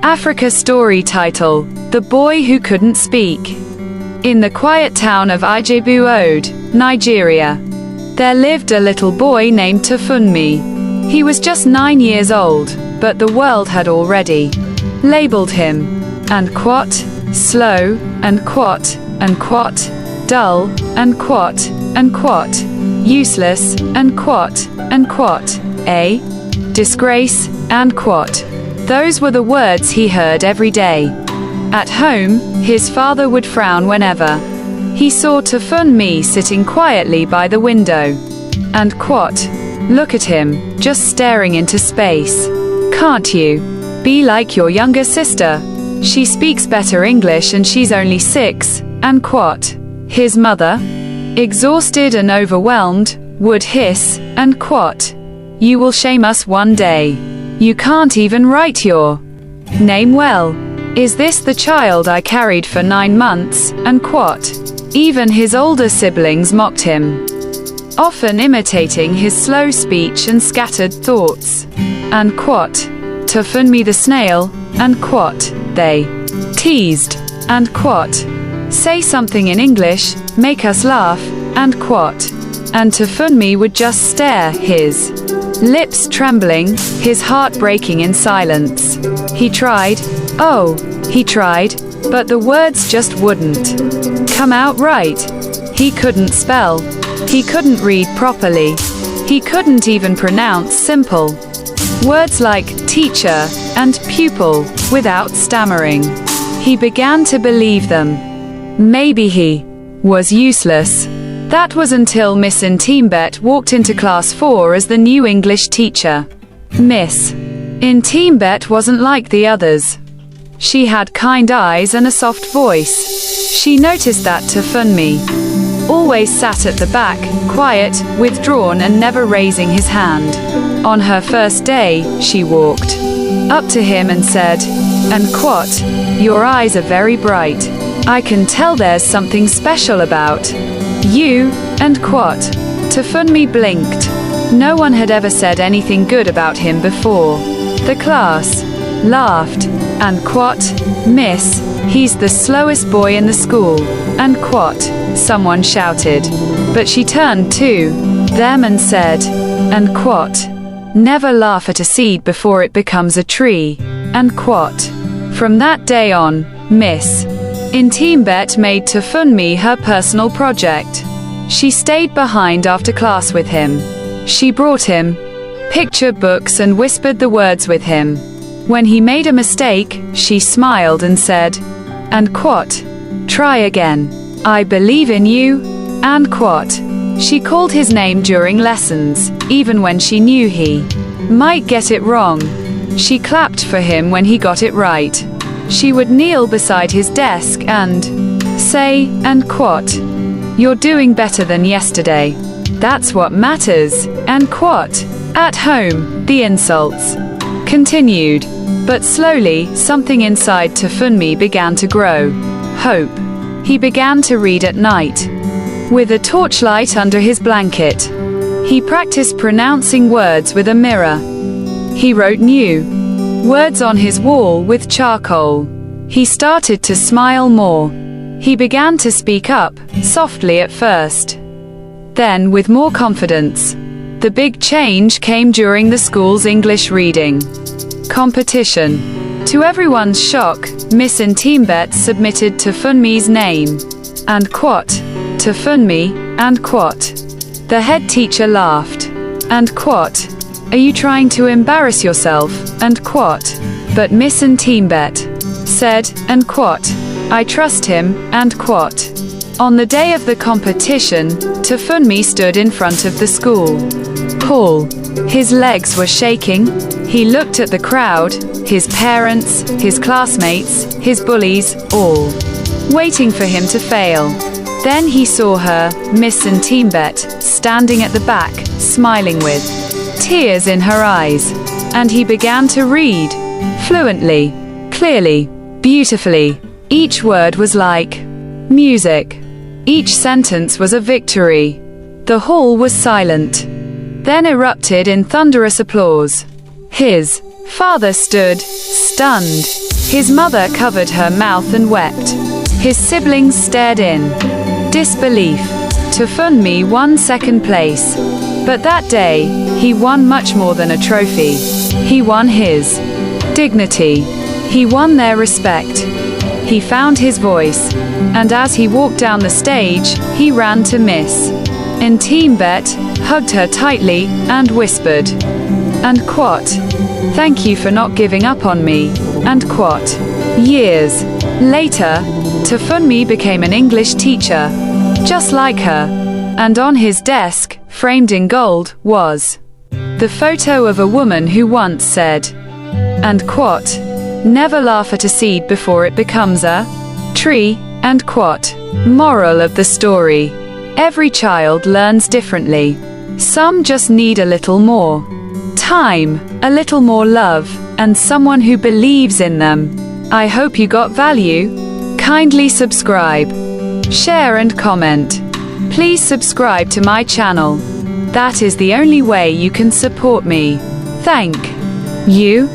Africa story title, The Boy Who Couldn't Speak. In the quiet town of Ijebu-Ode, Nigeria, there lived a little boy named Tafunmi. He was just 9 years old, but the world had already labeled him Unquote, slow, Unquote, Unquote, dull, Unquote, Unquote, useless, Unquote, Unquote, a disgrace, Unquote. Those were the words he heard every day. At home, his father would frown whenever he saw Tafunmi sitting quietly by the window. Unquote. Look at him, just staring into space. Can't you be like your younger sister? She speaks better English and she's only 6, Unquote. His mother, exhausted and overwhelmed, would hiss, Unquote. You will shame us one day. You can't even write your name well. Is this the child I carried for 9 months, Unquote. Even his older siblings mocked him, often imitating his slow speech and scattered thoughts. Unquote. Tafunmi the snail, Unquote. They teased, Unquote. Say something in English, make us laugh, Unquote. And Tafunmi would just stare, his lips trembling, his heart breaking in silence. He tried, but the words just wouldn't come out right. He couldn't spell. He couldn't read properly. He couldn't even pronounce simple words like teacher and pupil without stammering. He began to believe them. Maybe he was useless. That was until Miss Ntimbet walked into class 4 as the new English teacher. Miss Ntimbet wasn't like the others. She had kind eyes and a soft voice. She noticed that Tafunmi always sat at the back, quiet, withdrawn and never raising his hand. On her first day, she walked up to him and said, Unquote, your eyes are very bright. I can tell there's something special about you, Unquote. Tafunmi blinked. No one had ever said anything good about him before. The class laughed. Unquote. Miss, he's the slowest boy in the school, Unquote. Someone shouted. But she turned to them and said, Unquote. Never laugh at a seed before it becomes a tree, Unquote. From that day on, Miss Ntimbet made Tafunmi her personal project. She stayed behind after class with him. She brought him picture books and whispered the words with him. When he made a mistake, she smiled and said, Unquote. Try again. I believe in you, Unquote. She called his name during lessons, even when she knew he might get it wrong. She clapped for him when he got it right. She would kneel beside his desk and say, Unquote. You're doing better than yesterday. That's what matters, Unquote. At home, the insults continued. But slowly, something inside Tafunmi began to grow. Hope. He began to read at night, with a torchlight under his blanket. He practiced pronouncing words with a mirror. He wrote new words on his wall with charcoal. He started to smile more. He began to speak up, softly at first. Then, with more confidence. The big change came during the school's English reading competition. To everyone's shock, Miss Ntimbet submitted Tafunmi's name. Unquote. Tafunmi, Unquote. The head teacher laughed. Unquote. Are you trying to embarrass yourself, Unquote. But Miss Ntimbet said, Unquote. I trust him, Unquote. On the day of the competition, Tafunmi stood in front of the school hall. His legs were shaking. He looked at the crowd, his parents, his classmates, his bullies, all waiting for him to fail. Then he saw her, Miss Ntimbet, standing at the back, smiling with tears in her eyes. And he began to read, fluently, clearly, beautifully. Each word was like music. Each sentence was a victory. The hall was silent, then erupted in thunderous applause. His father stood, stunned. His mother covered her mouth and wept. His siblings stared in disbelief. Tufunmi won second place. But that day, he won much more than a trophy. He won his dignity. He won their respect. He found his voice. And as he walked down the stage, he ran to Miss Ntimbet, hugged her tightly, and whispered, and quote, "Thank you for not giving up on me," and quote. Years later, Tufunmi became an English teacher, just like her. And on his desk, framed in gold, was the photo of a woman who once said, and quote, "Never laugh at a seed before it becomes a tree," and quote. Moral of the story: every child learns differently. Some just need a little more time, a little more love, and someone who believes in them. I hope you got value. Kindly subscribe, share and comment. Please subscribe to my channel. That is the only way you can support me. Thank you.